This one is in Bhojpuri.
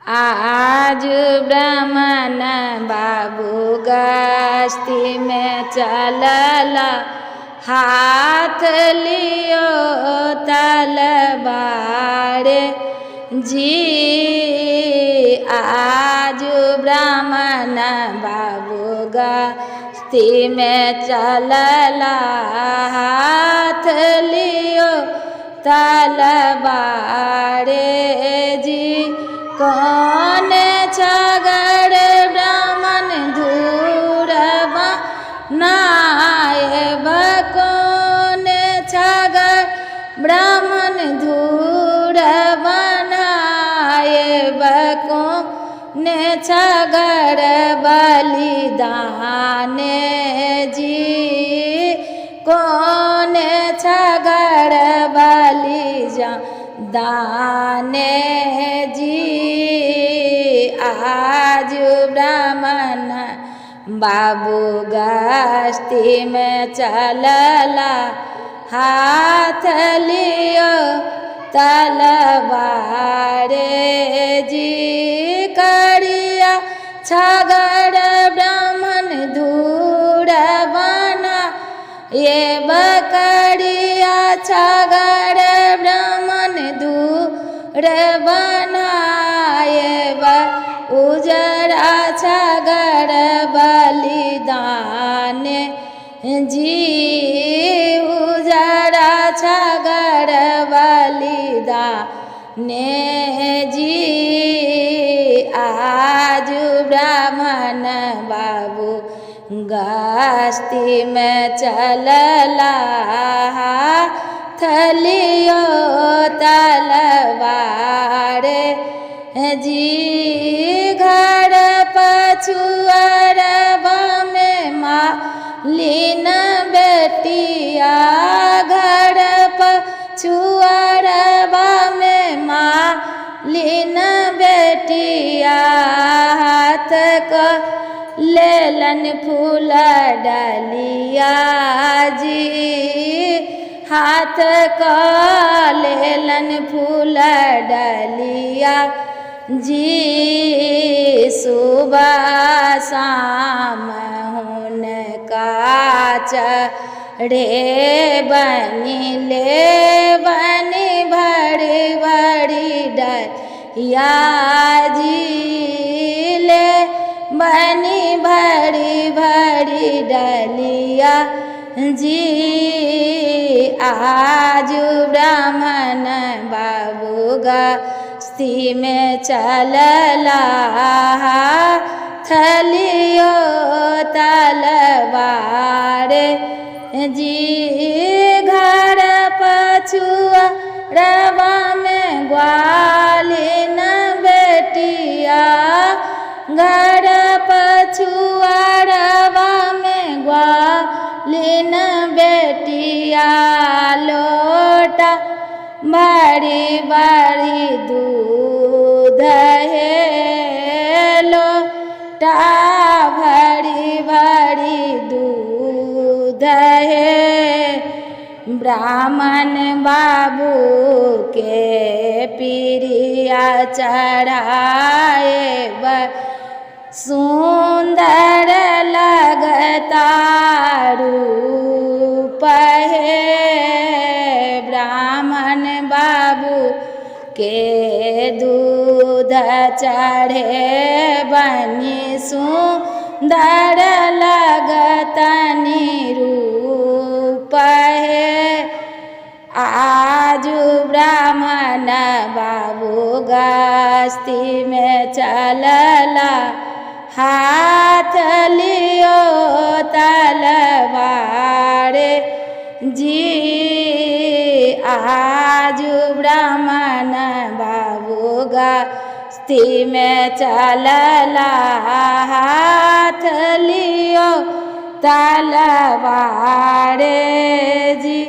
आज ब्राह्मण बाबू गस्ती में चलला, हाथ लियो तलवार जी। आज ब्राह्मण बाबू गस्ती में चलला, हाथ लियो तलवार जी। कौन छगड़ ब्राह्मण धूरबा नायब, कौन छगड़ ब्राह्मण धूरबा नायब, कौन छगड़ बलिदान जी। कौन छगड़ बलिदान जी। आज ब्राह्मण बाबू गस्ती में चलला, हाथ लियो तलवार जी। करिया छगड़ ब्राह्मण धूरबा नायब, बकरिया छगड़ ब्राह्मण धूरबा नायब, उजरा छगड़ बलिदान जी। उजरा छगड़ बलिदान जी। आज ब्राह्मण बाबू गस्ती में चलला, हाथ लियो तलवार जी। घर पछुआरबा में मालिन बेटिया, घर पछुआरबा में मालिन बेटिया, हाथ को लेलन फूल डलिया जी। हाथ को लेलन फूल डलिया जी। सुबह शाम हुनका चढ़े बनी ले, बनी भरी भरी डलिया जी। ले बनी भरी भरी डलिया जी। आज ब्राह्मण बाबू गस्ती में चलला, हाथ लियो तलवार जी। घर पछुआरबा में ग्वालिन बेटिया, घर पछुआरबा में ग्वालिन बेटिया, लोटा भरी भरी दूध है, लोटा भरी भरी दूध है। ब्राह्मण बाबू के पीरिया चढ़ाए, सुंदर लगता रूप है। ब्राह्मण बाबू के दूध चढ़े बनी, सुंदर लगता रूप है। आज ब्राह्मण बाबू गस्ती में चलला, हाथ लियो तलवार जी। आज ब्राह्मण बाबू गस्ती में चलला, हाथ लियो तलवार जी।